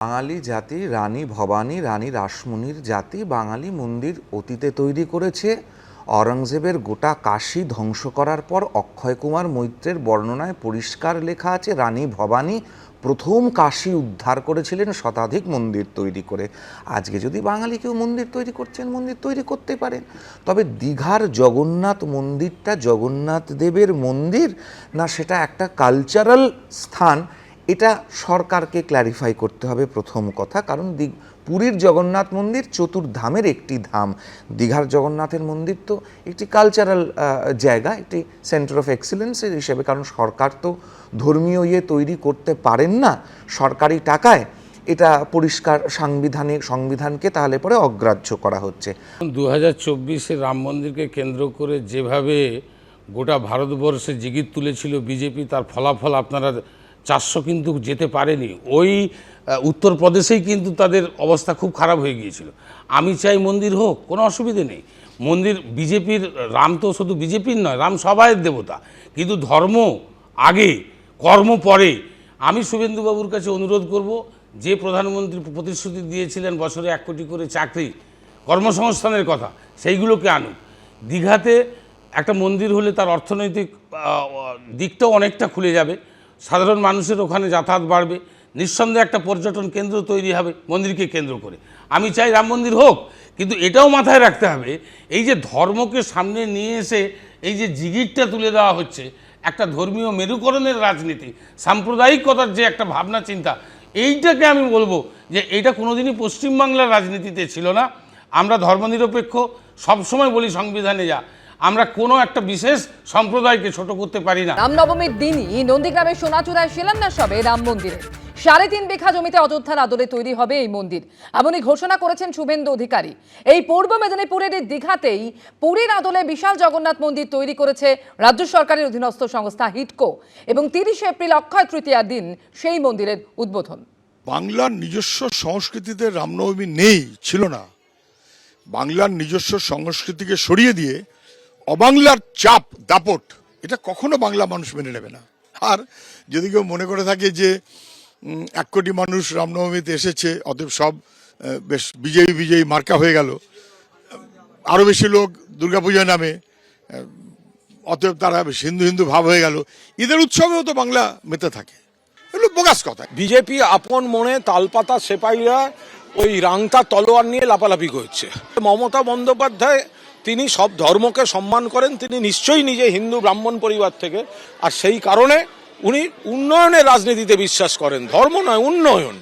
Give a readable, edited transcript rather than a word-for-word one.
বাঙালি জাতি রানী ভবানী রানী রাসমণির জাতি বাঙালি মন্দির অতীতে তৈরি করেছে। অরঙ্গজেবের গোটা কাশী ধ্বংস করার পর অক্ষয় কুমার মৈত্রের বর্ণনায় পরিষ্কার লেখা আছে রানী ভবানী প্রথম কাশী উদ্ধার করেছিলেন শতাধিক মন্দির তৈরি করে। আজকে যদি বাঙালি কেউ মন্দির তৈরি করছেন, মন্দির তৈরি করতে পারেন, তবে দীঘার জগন্নাথ মন্দিরটা জগন্নাথ দেবের মন্দির না সেটা একটা কালচারাল স্থান, এটা সরকারকে ক্ল্যারিফাই করতে হবে প্রথম কথা। কারণ পুরীর জগন্নাথ মন্দির চতুর্ধামের একটি ধাম, দীঘার জগন্নাথের মন্দির তো একটি কালচারাল জায়গা, একটি সেন্টার অফ এক্সিলেন্সের হিসেবে। কারণ সরকার তো ধর্মীয় তৈরি করতে পারেন না সরকারি টাকায়, এটা পরিষ্কার সংবিধানকে তাহলে পরে অগ্রাহ্য করা হচ্ছে। 2024-এ রাম মন্দিরকে কেন্দ্র করে যেভাবে গোটা ভারতবর্ষে জিগির তুলেছিল বিজেপি, তার ফলাফল আপনারা 400 কিন্তু যেতে পারেনি। ওই উত্তরপ্রদেশেই কিন্তু তাদের অবস্থা খুব খারাপ হয়ে গিয়েছিল। আমি চাই মন্দির হোক, কোনো অসুবিধে নেই। মন্দির বিজেপির, রাম তো শুধু বিজেপির নয়, রাম সবাইয়ের দেবতা, কিন্তু ধর্ম আগে কর্ম পরে। আমি শুভেন্দুবাবুর কাছে অনুরোধ করব, যে প্রধানমন্ত্রী প্রতিশ্রুতি দিয়েছিলেন বছরে 1 কোটি করে চাকরি, কর্মসংস্থানের কথা, সেইগুলোকে আনুক। দীঘাতে একটা মন্দির হলে তার অর্থনৈতিক দিকটাও অনেকটা খুলে যাবে, সাধারণ মানুষের ওখানে যাতায়াত বাড়বে, নিঃসন্দেহে একটা পর্যটন কেন্দ্র তৈরি হবে মন্দিরকে কেন্দ্র করে। আমি চাই রাম মন্দির হোক, কিন্তু এটাও মাথায় রাখতে হবে, এই যে ধর্মকে সামনে নিয়ে এসে এই যে জিগিরটা তুলে দেওয়া হচ্ছে, একটা ধর্মীয় মেরুকরণের রাজনীতি, সাম্প্রদায়িকতার যে একটা ভাবনা চিন্তা, এইটাকে আমি বলবো যে এইটা কোনোদিনই পশ্চিমবাংলার রাজনীতিতে ছিল না। আমরা ধর্মনিরপেক্ষ, সবসময় বলি সংবিধানে যা, আমরা কোনো একটা বিশেষ সম্প্রদায়কে ছোট করতে পারি না। রামনবমীর দিনই নন্দীগ্রামের সোনাচূড়ায় শিলান্যাস হবে রাম মন্দিরের। 3.5 বিঘা জমিতে অযোধ্যার আদলে তৈরি হবে এই মন্দির, এমনই ঘোষণা করেছেন শুভেন্দু অধিকারী। এই পূর্ব মেদিনীপুরের দীঘাতেই পুরীর আদলে বিশাল জগন্নাথ মন্দির তৈরি করেছে রাজ্য সরকারের অধীনস্থ সংস্থা হিডকো, এবং 30 এপ্রিল অক্ষয় তৃতীয়ার দিন সেই মন্দিরের উদ্বোধন। বাংলার নিজস্ব সংস্কৃতিতে রামনবমী নেই, ছিল না। বাংলার নিজস্ব সংস্কৃতিকে সরিয়ে দিয়ে অবাংলার চাপ দাপট, এটা কখনো বাংলা মানুষ মেনে নেবে না। আর যদি কেউ মনে করে থাকে যে 1 কোটি মানুষ রামনবমীতে এসেছে, অতএব সব বেশ বিজয়ী মার্কা হয়ে গেল, আরও বেশি লোক দুর্গাপূজার নামে, অতএব তারা হিন্দু ভাব হয়ে গেল, ঈদের উৎসবেও তো বাংলা মেতে থাকে, এগুলো বোগাস কথা। বিজেপি আপন মনে তালপাতা সেপাইরা ওই রাংতা তলোয়ার নিয়ে লাপালাপি করছে। মমতা বন্দ্যোপাধ্যায় তিনি সব ধর্মকে সম্মান করেন, তিনি নিশ্চয়ই নিজে হিন্দু ব্রাহ্মণ পরিবার থেকে, আর সেই কারণে উনি উন্নয়নের রাজনীতিতে বিশ্বাস করেন, ধর্ম নয়, উন্নয়ন।